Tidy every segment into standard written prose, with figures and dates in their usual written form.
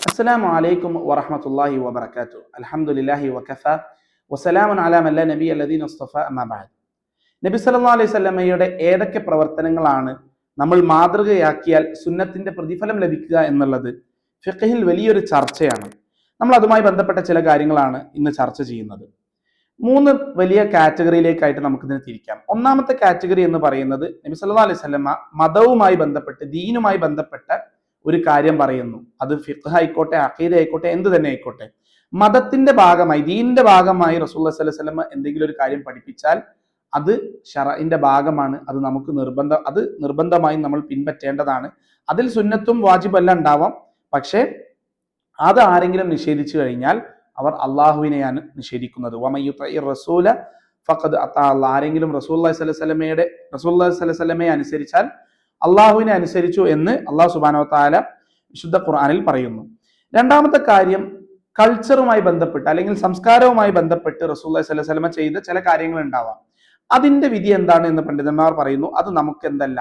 അസ്സലാമു അലൈക്കും വറഹ്മത്തുള്ളാഹി വബറകാതുഹു. അൽഹംദുലില്ലാഹി വകഫ വസലാമുൻ അലാ മൻ ലാ നബിയ്യ ലദീന മുസ്തഫ അമ്മാ ബഅദ്. നബി സല്ലല്ലാഹു അലൈഹി വസല്ലമയുടെ ഏതൊക്കെ പ്രവർത്തനങ്ങളാണ് നമ്മൾ മാതൃകയാക്കിയാൽ സുന്നത്തിന്റെ പ്രതിഫലം ലഭിക്കുക എന്നുള്ളത് ഫിഖ്ഹിൽ വലിയൊരു ചർച്ചയാണ്. നമ്മൾ അതുമായി ബന്ധപ്പെട്ട ചില കാര്യങ്ങളാണ് ഇന്ന് ചർച്ച ചെയ്യുന്നത്. മൂന്ന് വലിയ കാറ്റഗറിയിലേക്കായിട്ട് നമുക്കിതിനെ തിരിക്കാം. ഒന്നാമത്തെ കാറ്റഗറി എന്ന് പറയുന്നത് നബി സല്ലല്ലാഹു അലൈഹി വസല്ലമ മതവുമായി ബന്ധപ്പെട്ട്, ദീനുമായി ബന്ധപ്പെട്ട ഒരു കാര്യം പറയുന്നു. അത് ഫിഖ് ആയിക്കോട്ടെ, അഖീദ ആയിക്കോട്ടെ, എന്ത് തന്നെ ആയിക്കോട്ടെ, മതത്തിന്റെ ഭാഗമായി, ദീനിന്റെ ഭാഗമായി റസൂലുള്ളാഹി സ്വല്ലല്ലാഹു അലൈഹി വസല്ലമ എന്തെങ്കിലും ഒരു കാര്യം പഠിപ്പിച്ചാൽ അത് ശറഇന്റെ ഭാഗമാണ്. അത് നിർബന്ധമായും നമ്മൾ പിൻപറ്റേണ്ടതാണ്. അതിൽ സുന്നത്തും വാജിബല്ല ഉണ്ടാവാം. പക്ഷേ അത് ആരെങ്കിലും നിഷേധിച്ചു കഴിഞ്ഞാൽ അവർ അള്ളാഹുവിനെയാണ് നിഷേധിക്കുന്നത്. റസൂല ഫഖദ് അതാ അല്ലാഹ്. ആരെങ്കിലും റസൂലുള്ളാഹി സ്വല്ലല്ലാഹു അലൈഹി വസല്ലമയെ അനുസരിച്ചാൽ അള്ളാഹുവിനെ അനുസരിച്ചു എന്ന് അള്ളാഹു സുബ്ഹാനഹു വ തആല വിശുദ്ധ ഖുർആനിൽ പറയുന്നു. രണ്ടാമത്തെ കാര്യം, കൾച്ചറുമായി ബന്ധപ്പെട്ട് അല്ലെങ്കിൽ സംസ്കാരവുമായി ബന്ധപ്പെട്ട് റസൂലുള്ളാഹി സ്വല്ലല്ലാഹു അലൈഹി വസല്ലമ ചെയ്ത ചില കാര്യങ്ങൾ ഉണ്ടാവാം. അതിന്റെ വിധി എന്താണ് എന്ന് പണ്ഡിതന്മാർ പറയുന്നു. അത് നമുക്ക് എന്തല്ല,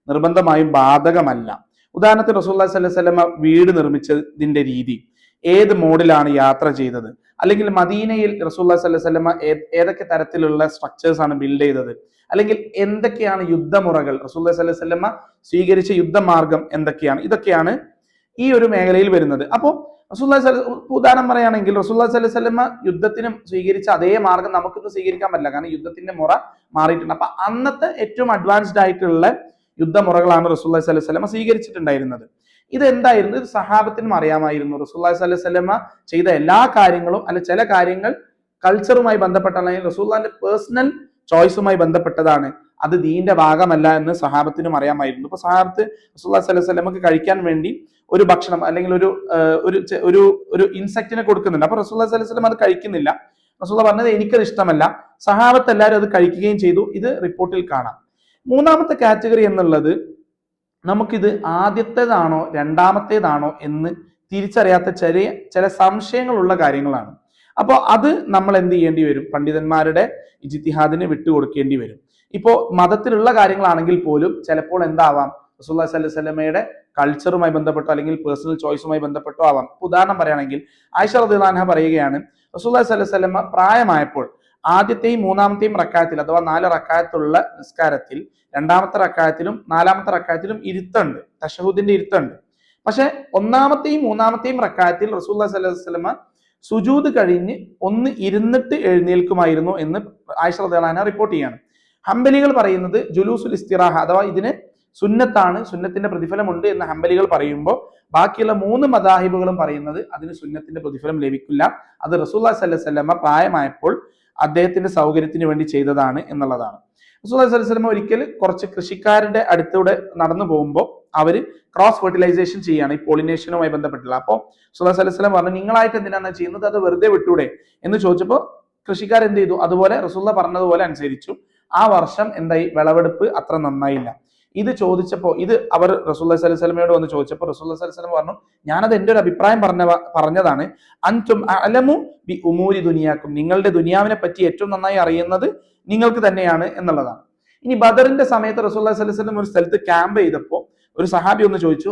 നിർബന്ധമായും ബാധകമല്ല. ഉദാഹരണത്തിന് റസൂലുള്ളാഹി സ്വല്ലല്ലാഹു അലൈഹി വസല്ലമ വീട് നിർമ്മിച്ചതിന്റെ രീതി, ഏത് മോഡിലാണ് യാത്ര ചെയ്തത്, അല്ലെങ്കിൽ മദീനയിൽ റസൂലുള്ളാഹി സ്വല്ലല്ലാഹു അലൈഹി വസല്ലമ ഏതൊക്കെ തരത്തിലുള്ള സ്ട്രക്ചേഴ്സ് ആണ് ബിൽഡ് ചെയ്തത്, അല്ലെങ്കിൽ എന്തൊക്കെയാണ് യുദ്ധമുറകൾ, റസൂലുള്ളാഹി സ്വല്ലല്ലാഹു അലൈഹി വസല്ലമ സ്വീകരിച്ച യുദ്ധമാർഗം എന്തൊക്കെയാണ്, ഇതൊക്കെയാണ് ഈ ഒരു മേഖലയിൽ വരുന്നത്. അപ്പോൾ ഉദാഹരണം പറയുകയാണെങ്കിൽ റസൂലുള്ളാഹി സ്വല്ലല്ലാഹു അലൈഹി വസല്ലമ യുദ്ധത്തിന് സ്വീകരിച്ച അതേ മാർഗം നമുക്കിന്ന് സ്വീകരിക്കാൻ പറ്റില്ല. കാരണം യുദ്ധത്തിന്റെ മുറ മാറിയിട്ടുണ്ട്. അപ്പൊ അന്നത്തെ ഏറ്റവും അഡ്വാൻസ്ഡ് ആയിട്ടുള്ള യുദ്ധമുറകളാണ് റസൂലുള്ളാഹി സ്വല്ലല്ലാഹു അലൈഹി വസല്ലമ സ്വീകരിച്ചിട്ടുണ്ടായിരുന്നത്. ഇത് എന്തായിരുന്നു? ഇത് സഹാബത്തിനും അറിയാമായിരുന്നു. റസൂലുള്ളാഹി സ്വല്ലല്ലാഹു അലൈഹി വസല്ലമ ചെയ്ത എല്ലാ കാര്യങ്ങളും, അല്ലെ ചില കാര്യങ്ങൾ കൾച്ചറുമായി ബന്ധപ്പെട്ടല്ലെങ്കിൽ റസൂലുള്ളാഹിന്റെ പേഴ്സണൽ ചോയ്സുമായി ബന്ധപ്പെട്ടതാണ്, അത് ദീന്റെ ഭാഗമല്ല എന്ന് സഹാബത്തിനും അറിയാമായിരുന്നു. ഇപ്പൊ സഹാബത്ത് റസൂലുള്ളാഹി സ്വല്ലല്ലാഹു അലൈഹി വസല്ലമക്ക് കഴിക്കാൻ വേണ്ടി ഒരു ഭക്ഷണം അല്ലെങ്കിൽ ഒരു ഇൻസെക്റ്റിനെ കൊടുക്കുന്നുണ്ട്. അപ്പൊ റസൂലുള്ളാഹി സ്വല്ലല്ലാഹു അലൈഹി വസല്ലം അത് കഴിക്കുന്നില്ല. റസൂലുള്ളാഹി പറഞ്ഞത് എനിക്കത് ഇഷ്ടമല്ല. സഹാബത്ത് എല്ലാവരും അത് കഴിക്കുകയും ചെയ്തു. ഇത് റിപ്പോർട്ടിൽ കാണാം. മൂന്നാമത്തെ കാറ്റഗറി എന്നുള്ളത്, നമുക്കിത് ആദ്യത്തേതാണോ രണ്ടാമത്തേതാണോ എന്ന് തിരിച്ചറിയാത്ത ചില സംശയങ്ങളുള്ള കാര്യങ്ങളാണ്. അപ്പോൾ അത് നമ്മൾ എന്ത് ചെയ്യേണ്ടി വരും? പണ്ഡിതന്മാരുടെ ഇജ്തിഹാദിന് വിട്ടുകൊടുക്കേണ്ടി വരും. ഇപ്പോൾ മതത്തിലുള്ള കാര്യങ്ങളാണെങ്കിൽ പോലും ചിലപ്പോൾ എന്താവാം, റസൂലുള്ളാഹി സ്വല്ലല്ലാഹു അലൈഹി വസല്ലമയുടെ കൾച്ചറുമായി ബന്ധപ്പെട്ടോ അല്ലെങ്കിൽ പേഴ്സണൽ ചോയ്സുമായി ബന്ധപ്പെട്ടോ ആവാം. ഉദാഹരണം പറയുകയാണെങ്കിൽ ആയിഷ റളിയല്ലാഹു അൻഹ പറയുകയാണ്, റസൂലുള്ളാഹി സ്വല്ലല്ലാഹു അലൈഹി വസല്ലമ പ്രായമായപ്പോൾ ആദ്യത്തെയും മൂന്നാമത്തെയും റക്അത്തിൽ, അഥവാ 4 റക്അത്തുള്ള നിസ്കാരത്തിൽ രണ്ടാമത്തെ റക്അത്തിലും നാലാമത്തെ റക്അത്തിലും ഇരുത്തുണ്ട്, തശഹുദിന്റെ ഇരുത്തുണ്ട്. പക്ഷെ ഒന്നാമത്തെയും മൂന്നാമത്തെയും റക്അത്തിൽ റസൂലുള്ളാഹി സ്വല്ലല്ലാഹു അലൈഹി വസല്ലമ സുജൂദ് കഴിഞ്ഞ് ഒന്ന് ഇരുന്നിട്ട് എഴുന്നേൽക്കുമായിരുന്നു എന്ന് ആയിഷ റളിയല്ലാഹു അൻഹ റിപ്പോർട്ട് ചെയ്യാണ്. ഹംബലികൾ പറയുന്നത് ജുലൂസുൽ ഇസ്തിറാഹ, അഥവാ ഇതിന് സുന്നത്താണ്, സുന്നത്തിന്റെ പ്രതിഫലമുണ്ട് എന്ന് ഹംബലികൾ പറയുമ്പോൾ ബാക്കിയുള്ള 3 മദാഹിബുകളും പറയുന്നത് അതിന് സുന്നത്തിന്റെ പ്രതിഫലം ലഭിക്കില്ല. അത് റസൂലുള്ളാഹി സ്വല്ലല്ലാഹു അലൈഹി വസല്ലമ പ്രായമായപ്പോൾ അദ്ദേഹത്തിന്റെ സൗകര്യത്തിന് വേണ്ടി ചെയ്തതാണ് എന്നുള്ളതാണ്. റസൂലുള്ളാഹി സ്വല്ലല്ലാഹു അലൈഹി വസല്ലമ ഒരിക്കൽ കുറച്ച് കൃഷിക്കാരുടെ അടുത്തൂടെ നടന്നു പോകുമ്പോൾ അവര് ക്രോസ് ഫെർട്ടിലൈസേഷൻ ചെയ്യാണ്, ഈ പോളിനേഷനുമായി ബന്ധപ്പെട്ടില്ല. അപ്പോൾ റസൂലുള്ളാഹി സ്വല്ലല്ലാഹു അലൈഹി വസല്ലം പറഞ്ഞു, നിങ്ങളായിട്ട് എന്തിനാണ് ചെയ്യുന്നത്, അത് വെറുതെ വിട്ടൂടെ എന്ന് ചോദിച്ചപ്പോൾ കൃഷിക്കാർ എന്ത് ചെയ്തു? അതുപോലെ റസൂലുള്ളാഹി പറഞ്ഞതുപോലെ അനുസരിച്ചു. ആ വർഷം എന്തായി? വിളവെടുപ്പ് അത്ര നന്നായില്ല. ഇത് ചോദിച്ചപ്പോൾ, ഇത് അവർ റസൂലുള്ളാഹി സ്വല്ലല്ലാഹു അലൈഹി വസല്ലമയോട് വന്ന് ചോദിച്ചപ്പോൾ റസൂലുള്ളാഹി സ്വല്ലല്ലാഹു അലൈഹി വസല്ലം പറഞ്ഞു, ഞാനത് എൻ്റെ ഒരു അഭിപ്രായം പറഞ്ഞതാണ്. അൻതും അഅലമു ബി ഉമൂരി ദുനിയാക്കും, നിങ്ങളുടെ ദുനിയാവിനെ പറ്റി ഏറ്റവും നന്നായി അറിയുന്നത് നിങ്ങൾക്ക് തന്നെയാണ് എന്നുള്ളതാണ്. ഇനി ബദറിന്റെ സമയത്ത് റസൂലുള്ളാഹി സ്വല്ലല്ലാഹു അലൈഹി വസല്ലം ഒരു സ്ഥലത്ത് ക്യാമ്പ് ചെയ്തപ്പോൾ ഒരു സഹാബി ഒന്ന് ചോദിച്ചു,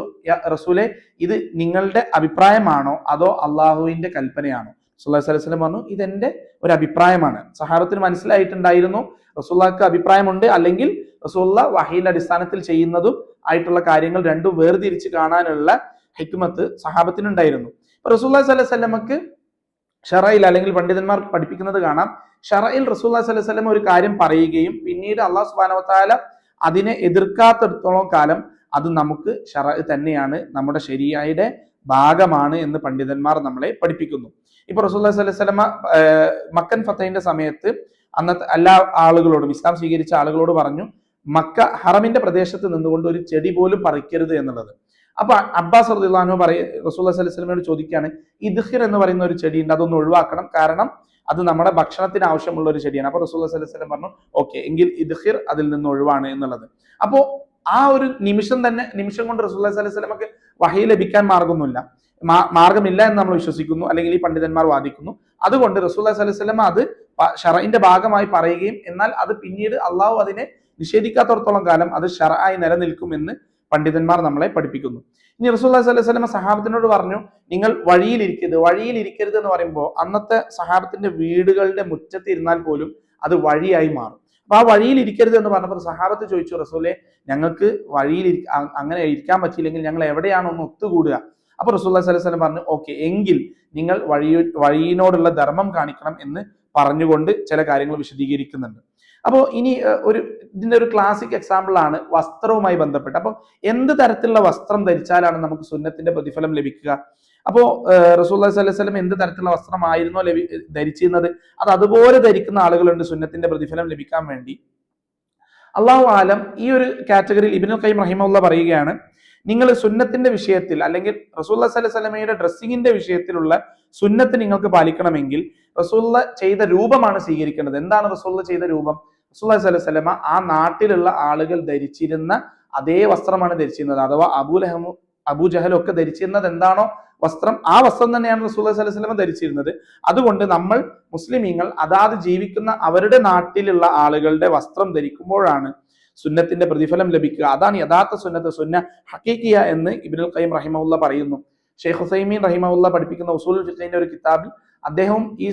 റസൂലെ, ഇത് നിങ്ങളുടെ അഭിപ്രായമാണോ അതോ അള്ളാഹുവിന്റെ കൽപ്പനയാണോ? റസൂലുള്ളാഹി സ്വല്ലല്ലാഹു അലൈഹി വസല്ലം പറഞ്ഞു, ഇതെന്റെ ഒരു അഭിപ്രായമാണ്. സഹാബത്തിന് മനസ്സിലായിട്ടുണ്ടായിരുന്നു റസൂലുള്ളാഹിക്ക് അഭിപ്രായമുണ്ട്, അല്ലെങ്കിൽ റസൂലുള്ളാഹി വഹീന്റെ അടിസ്ഥാനത്തിൽ ചെയ്യുന്നതും ആയിട്ടുള്ള കാര്യങ്ങൾ രണ്ടും വേർതിരിച്ച് കാണാനുള്ള ഹിക്മത്ത് സഹാബത്തിനുണ്ടായിരുന്നു. റസൂലുള്ളാഹി സ്വല്ലല്ലാഹു അലൈഹി വസല്ലമക്ക് ഷറയിൽ, അല്ലെങ്കിൽ പണ്ഡിതന്മാർ പഠിപ്പിക്കുന്നത് കാണാം, ഷറയിൽ റസൂലുള്ളാഹി സ്വല്ലല്ലാഹു അലൈഹി വസല്ലം ഒരു കാര്യം പറയുകയും പിന്നീട് അല്ലാഹു സുബ്ഹാനഹു വ തആല അതിനെ എതിർക്കാത്തിടത്തോളം കാലം അത് നമുക്ക് ഷറ തന്നെയാണ്, നമ്മുടെ ശരീഅയുടെ ഭാഗമാണ് എന്ന് പണ്ഡിതന്മാർ നമ്മളെ പഠിപ്പിക്കുന്നു. ഇപ്പൊ റസൂലുള്ളാഹി സ്വല്ലല്ലാഹു അലൈഹി വസല്ലമ മക്കൻ ഫതഹിന്റെ സമയത്ത് അന്നത്തെ എല്ലാ ആളുകളോടും, ഇസ്ലാം സ്വീകരിച്ച ആളുകളോട് പറഞ്ഞു, മക്ക ഹറമിന്റെ പ്രദേശത്ത് നിന്നുകൊണ്ട് ഒരു ചെടി പോലും പറിക്കരുത് എന്നുള്ളത്. അപ്പൊ അബ്ബാസ് റളിയല്ലാഹു അൻഹു റസൂലുള്ളാഹി സ്വല്ലല്ലാഹു അലൈഹി വസല്ലമയോട് ചോദിക്കുകയാണ്, ഇദ്ഖിർ എന്ന് പറയുന്ന ഒരു ചെടി ഉണ്ട്, അതൊന്ന് ഒഴിവാക്കണം, കാരണം അത് നമ്മുടെ ഭക്ഷണത്തിന് ആവശ്യമുള്ള ഒരു ചെടിയാണ്. അപ്പൊ റസൂലുള്ളാഹി സ്വല്ലല്ലാഹു അലൈഹി വസല്ലം പറഞ്ഞു, ഓക്കെ, എങ്കിൽ ഇദ്ഖിർ അതിൽ നിന്ന് ഒഴിവാണ് എന്നുള്ളത്. അപ്പോ ആ ഒരു നിമിഷം കൊണ്ട് റസൂലുള്ളാഹി സ്വല്ലല്ലാഹു അലൈഹി വസല്ലമക്ക് വഹി ലഭിക്കാൻ മാർഗമില്ല എന്ന് നമ്മൾ വിശ്വസിക്കുന്നു, അല്ലെങ്കിൽ ഈ പണ്ഡിതന്മാർ വാദിക്കുന്നു. അതുകൊണ്ട് റസൂലുള്ളാഹി സ്വല്ലല്ലാഹു അലൈഹി വസല്ലം അത് ഷറഇന്റെ ഭാഗമായി പറയുകയും എന്നാൽ അത് പിന്നീട് അള്ളാഹു അതിനെ നിഷേധിക്കാത്തടത്തോളം കാലം അത് ഷറആയി നിലനിൽക്കും എന്ന് പണ്ഡിതന്മാർ നമ്മളെ പഠിപ്പിക്കുന്നു. ഇനി റസൂലുള്ളാഹി സ്വല്ലല്ലാഹു അലൈഹി വസല്ലം സഹാബത്തിനോട് പറഞ്ഞു, നിങ്ങൾ വഴിയിലിരിക്കരുത് എന്ന് പറയുമ്പോൾ അന്നത്തെ സഹാബത്തിന്റെ വീടുകളുടെ മുറ്റത്ത് ഇരുന്നാൽ പോലും അത് വഴിയായി മാറും. അപ്പൊ ആ വഴിയിൽ ഇരിക്കരുത് എന്ന് പറഞ്ഞപ്പോൾ സഹാബത്ത് ചോദിച്ചു, റസൂലേ, ഞങ്ങൾക്ക് വഴിയിൽ അങ്ങനെ ഇരിക്കാൻ പറ്റിയില്ലെങ്കിൽ ഞങ്ങൾ എവിടെയാണ് ഒന്ന് ഒത്തുകൂടുക? അപ്പൊ റസൂലുള്ളാഹി സ്വല്ലല്ലാഹു അലൈഹി വസല്ലം പറഞ്ഞു, ഓക്കെ, എങ്കിൽ നിങ്ങൾ വഴിയിനോടുള്ള ധർമ്മം കാണിക്കണം എന്ന് പറഞ്ഞുകൊണ്ട് ചില കാര്യങ്ങൾ വിശദീകരിക്കുന്നുണ്ട്. അപ്പോൾ ഇനി ഇതിന്റെ ഒരു ക്ലാസിക് എക്സാമ്പിൾ ആണ് വസ്ത്രവുമായി ബന്ധപ്പെട്ട്. അപ്പോൾ എന്ത് തരത്തിലുള്ള വസ്ത്രം ധരിച്ചാലാണ് നമുക്ക് സുന്നത്തിന്റെ പ്രതിഫലം ലഭിക്കുക? അപ്പോ റസൂലുള്ളാഹി സ്വല്ലല്ലാഹു അലൈഹി വസല്ലം എന്ത് തരത്തിലുള്ള വസ്ത്രമായിരുന്നോ ധരിച്ചിരുന്നത് അത് അതുപോലെ ധരിക്കുന്ന ആളുകളുണ്ട് സുന്നത്തിന്റെ പ്രതിഫലം ലഭിക്കാൻ വേണ്ടി. അല്ലാഹു ആലം. ഈ ഒരു കാറ്റഗറിയിൽ ഇബ്നുൽ ഖയ്യിം റഹിമഹുല്ലാഹ് പറയുകയാണ്, നിങ്ങൾ സുന്നത്തിന്റെ വിഷയത്തിൽ അല്ലെങ്കിൽ റസൂലുള്ളാഹി സ്വല്ലല്ലാഹു അലൈഹി വസല്ലമയുടെ ഡ്രസ്സിങ്ങിന്റെ വിഷയത്തിലുള്ള സുന്നത്ത് നിങ്ങൾക്ക് പാലിക്കണമെങ്കിൽ റസൂലുള്ളാഹി ചെയ്ത രൂപമാണ് സ്വീകരിക്കേണ്ടത്. എന്താണ് റസൂലുള്ളാഹി ചെയ്ത രൂപം? റസൂലുള്ളാഹി സ്വല്ലല്ലാഹു അലൈഹി വസല്ലമ ആ നാട്ടിലുള്ള ആളുകൾ ധരിച്ചിരുന്ന അതേ വസ്ത്രമാണ് ധരിച്ചിരുന്നത്. അഥവാ അബൂജഹലും ഒക്കെ ധരിച്ചിരുന്നത് എന്താണോ വസ്ത്രം, ആ വസ്ത്രം തന്നെയാണ് റസൂലുള്ളാഹി സ്വല്ലല്ലാഹു അലൈഹി വസല്ലം ധരിച്ചിരുന്നത്. അതുകൊണ്ട് നമ്മൾ മുസ്ലിമീങ്ങൾ അതാത് ജീവിക്കുന്ന അവരുടെ നാട്ടിലുള്ള ആളുകളുടെ വസ്ത്രം ധരിക്കുമ്പോഴാണ് സുന്നത്തിന്റെ പ്രതിഫലം ലഭിക്കുക. അതാണ് യഥാർത്ഥ സുന്നത്ത്, സുന്ന ഹഖീഖിയ എന്ന് ഇബ്നുൽ ഖയ്യിം റഹിമഹുല്ലാഹ് പറയുന്നു. ഷെയ്ഖ് ഉസൈമീൻ റഹിമഹുല്ലാഹ് പഠിപ്പിക്കുന്ന ഉസൂലുൽ ഫിഖ്ഹിന്റെ ഒരു കിതാബിൽ അദ്ദേഹം ഈ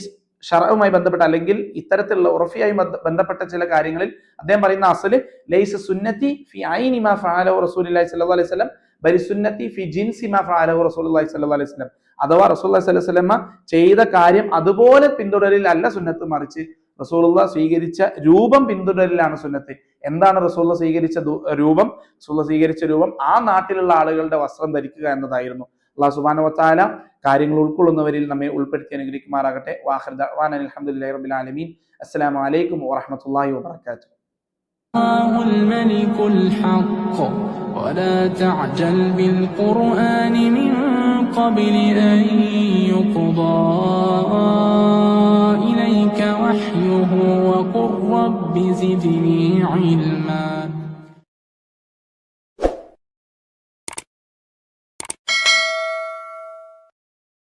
ശർഉമായി ബന്ധപ്പെട്ട അല്ലെങ്കിൽ ഇത്തരത്തിലുള്ള ഉറഫിയായി ബന്ധപ്പെട്ട ചില കാര്യങ്ങളിൽ അദ്ദേഹം പറയുന്ന അസ്ല് ലൈസ സുന്നത്തി ഫി ഐനി മാ ഫഅലഹു റസൂലുള്ളാഹി സ്വല്ലല്ലാഹു അലൈഹി വസല്ലം ബരി സുന്നത്തി ഫി ജിൻസി മാ ഫഅലഹു റസൂലുള്ളാഹി സ്വല്ലല്ലാഹു അലൈഹി വസല്ലം. അഥവാ റസൂലുള്ളാഹി സ്വല്ലല്ലാഹു അലൈഹി വസല്ലം ചെയ്ത കാര്യം അതുപോലെ പിന്തുടരലല്ല സുന്നത്ത്, മറിച്ച് റസൂലുള്ളാഹി സ്വീകരിച്ച രൂപം പിന്തുടരലാണ് സുന്നത്ത്. എന്താണ് റസൂലുള്ളാഹി സ്വീകരിച്ച രൂപം? റസൂലുള്ളാഹി സ്വീകരിച്ച രൂപം ആ നാട്ടിലുള്ള ആളുകളുടെ വസ്ത്രം ധരിക്കുക എന്നതായിരുന്നു. അല്ലാഹു സുബ്ഹാനഹു വ തആല കാര്യങ്ങൾ ഉൾക്കൊള്ളുന്നവരിൽ നമ്മെ ഉൾപ്പെടുത്തി അനുഗ്രഹിക്കുമാറാകട്ടെ. വാഖിർ ദഅ്വാന അൽഹംദുലില്ലാഹി റബ്ബിൽ ആലമീൻ. അസ്സലാമു അലൈക്കും വറഹ്മത്തുള്ളാഹി വബറകാതുഹു. الملك الحق ولا تعجل بالقرآن من قبل أن يقضى إليك وحيه وقل رب زدني علما.